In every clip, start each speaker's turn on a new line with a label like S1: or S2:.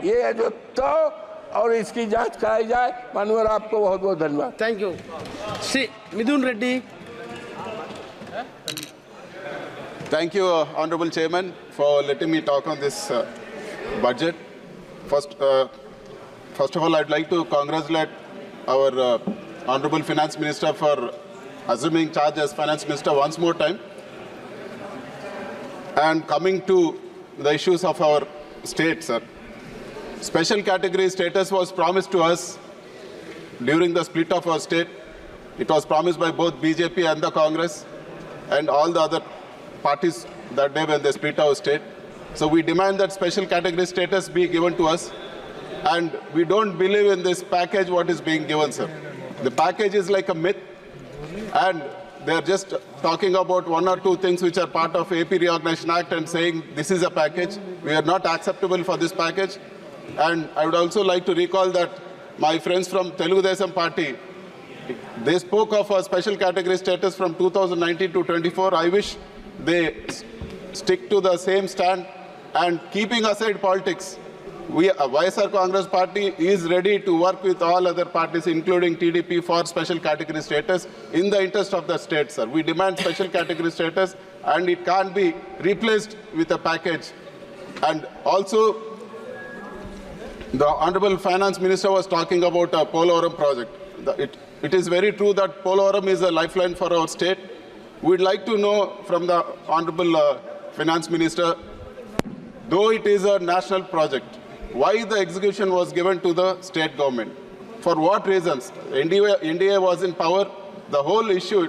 S1: ये है जो तो और इसकी जांच कराई जाए। माननीय आपको बहुत बहुत धन्यवाद।
S2: Thank you. Sri Midhun Reddy.
S3: Thank you, Honorable Chairman, for letting me talk on this budget. First of all, I'd like to congratulate our Honorable Finance Minister for assuming charge as Finance Minister once more time. And coming to the issues of our state, sir. Special category status was promised to us during the split of our state. It was promised by both BJP and the Congress and all the other parties that day when they split our state. So we demand that special category status be given to us. And we don't believe in this package what is being given, sir. The package is like a myth. And they're just talking about one or two things which are part of AP Reorganization Act and saying this is a package. We are not acceptable for this package. And I would also like to recall that my friends from Telugu Party, they spoke of a special category status from 2019 to 24. I wish they stick to the same stand, and keeping aside politics, YSR Congress Party is ready to work with all other parties, including TDP, for special category status in the interest of the state, sir. We demand special category status, and it can't be replaced with a package. And also, the Honorable Finance Minister was talking about a Polavaram project. It is very true that Polavaram is a lifeline for our state. We'd like to know from the Honorable Finance Minister, though it is a national project, why the execution was given to the state government? For what reasons? NDA was in power. The whole issue,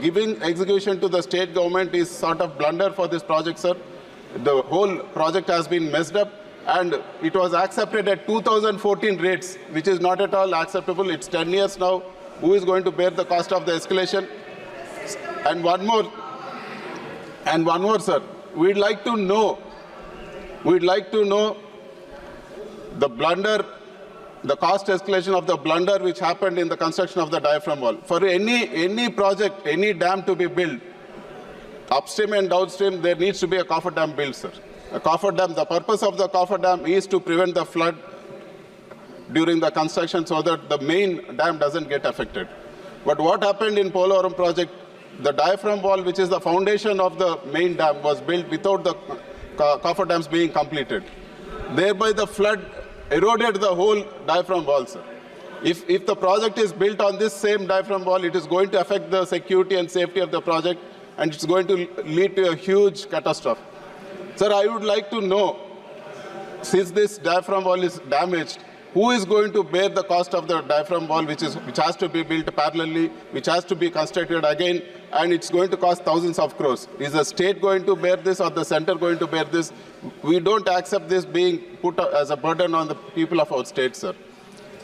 S3: giving execution to the state government is sort of blunder for this project, sir. The whole project has been messed up, and it was accepted at 2014 rates, which is not at all acceptable. It's 10 years now. Who is going to bear the cost of the escalation? And one more, sir. We'd like to know the blunder, the cost escalation of the blunder which happened in the construction of the diaphragm wall. For any project, any dam to be built, upstream and downstream, there needs to be a coffer dam built, sir. A coffer dam, the purpose of the coffer dam is to prevent the flood during the construction so that the main dam doesn't get affected. But what happened in Polavaram project, the diaphragm wall, which is the foundation of the main dam, was built without the coffer dams being completed. Thereby the flood eroded the whole diaphragm wall, sir. If the project is built on this same diaphragm wall, it is going to affect the security and safety of the project, and it's going to lead to a huge catastrophe. Sir, I would like to know, since this diaphragm wall is damaged, who is going to bear the cost of the diaphragm wall, which has to be built parallelly, which has to be constructed again, and it's going to cost thousands of crores? Is the state going to bear this or the center going to bear this? We don't accept this being put as a burden on the people of our state, sir.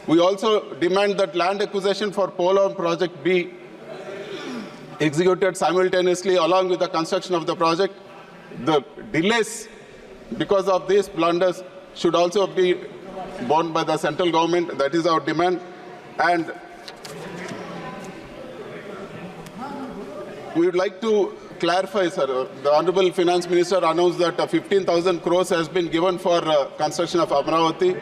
S3: We also demand that land acquisition for Polavaram project be executed simultaneously along with the construction of the project. The delays because of these blunders should also be borne by the central government. That is our demand. And we would like to clarify, sir. The Honorable Finance Minister announced that 15,000 crores has been given for construction of Amravati.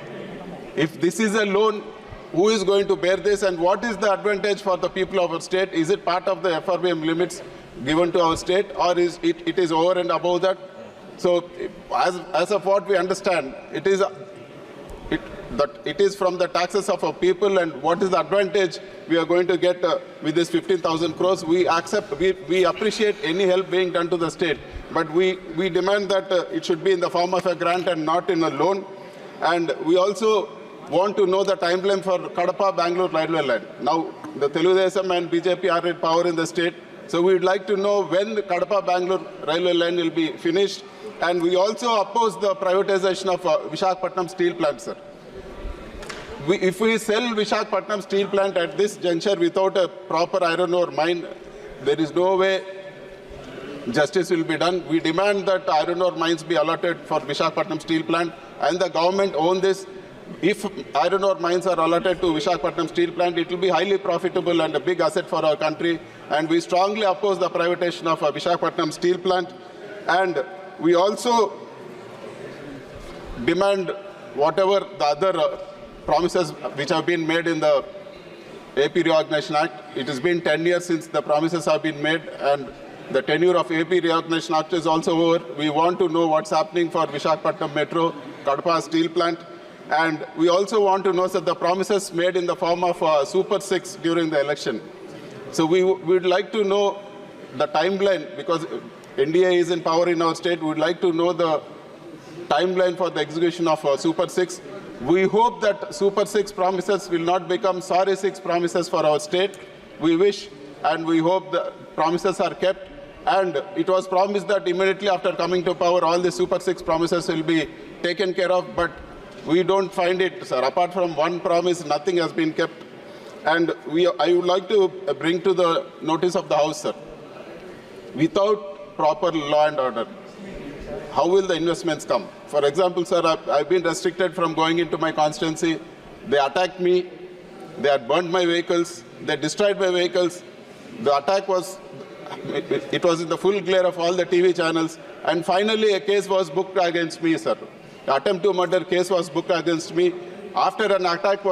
S3: If this is a loan, who is going to bear this, and what is the advantage for the people of our state? Is it part of the FRBM limits given to our state, or is it is over and above that? So, as of what we understand, it is from the taxes of our people, and what is the advantage we are going to get with this 15,000 crores? We appreciate any help being done to the state, but we demand that it should be in the form of a grant and not in a loan. And we also want to know the timeline for Kadapa-Bangalore railway line. Now, the Telugu and BJP are in power in the state, so we would like to know when the Kadapa-Bangalore railway line will be finished. And we also oppose the privatization of Visakhapatnam steel plant, sir. If we sell Visakhapatnam steel plant at this juncture without a proper iron ore mine, there is no way justice will be done. We demand that iron ore mines be allotted for Visakhapatnam steel plant, and the government own this. If iron ore mines are allotted to Visakhapatnam steel plant, it will be highly profitable and a big asset for our country. And we strongly oppose the privatization of Visakhapatnam steel plant. And we also demand whatever the other promises which have been made in the AP Reorganization Act. It has been 10 years since the promises have been made, and the tenure of AP Reorganization Act is also over. We want to know what's happening for Visakhapatnam Metro, Kadapa Steel Plant, and we also want to know that the promises made in the form of Super 6 during the election. So we would like to know the timeline, because NDA is in power in our state. We would like to know the timeline for the execution of Super 6. We hope that Super 6 promises will not become Sorry 6 promises for our state. We wish and we hope the promises are kept. And it was promised that immediately after coming to power, all the Super 6 promises will be taken care of. But we don't find it, sir. Apart from one promise, nothing has been kept. And I would like to bring to the notice of the House, sir. Without proper law and order, how will the investments come? For example, sir, I've been restricted from going into my constituency. They attacked me. They had burned my vehicles. They destroyed my vehicles. The attack was, it was in the full glare of all the TV channels. And finally, a case was booked against me, sir. The attempt to murder case was booked against me. After an attack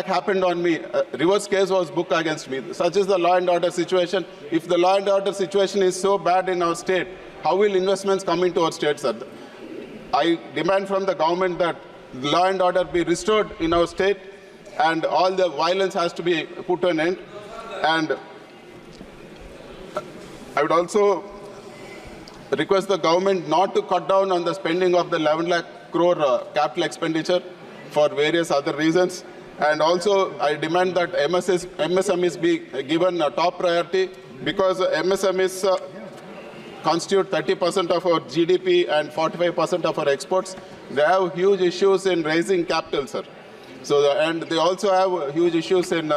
S3: happened on me, a reverse case was booked against me. Such is the law and order situation. If the law and order situation is so bad in our state, how will investments come into our state, sir? I demand from the government that law and order be restored in our state, and all the violence has to be put to an end. And I would also request the government not to cut down on the spending of the 11 lakh crore capital expenditure for various other reasons. And also, I demand that MSMEs be given a top priority, because MSMEs constitute 30% of our GDP and 45% of our exports. They have huge issues in raising capital, sir. So, and they also have huge issues in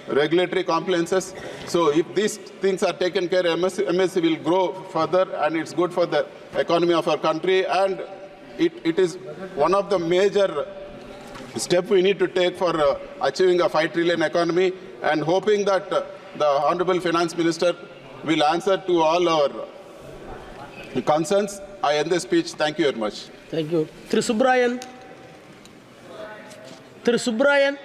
S3: regulatory compliances. So if these things are taken care of, MSMEs will grow further, and it's good for the economy of our country. And it is one of the major steps we need to take for achieving a 5 trillion economy, and hoping that the Honorable Finance Minister will answer to all our concerns. I end the speech. Thank you very much.
S2: Thank you. Thiru Subrayan.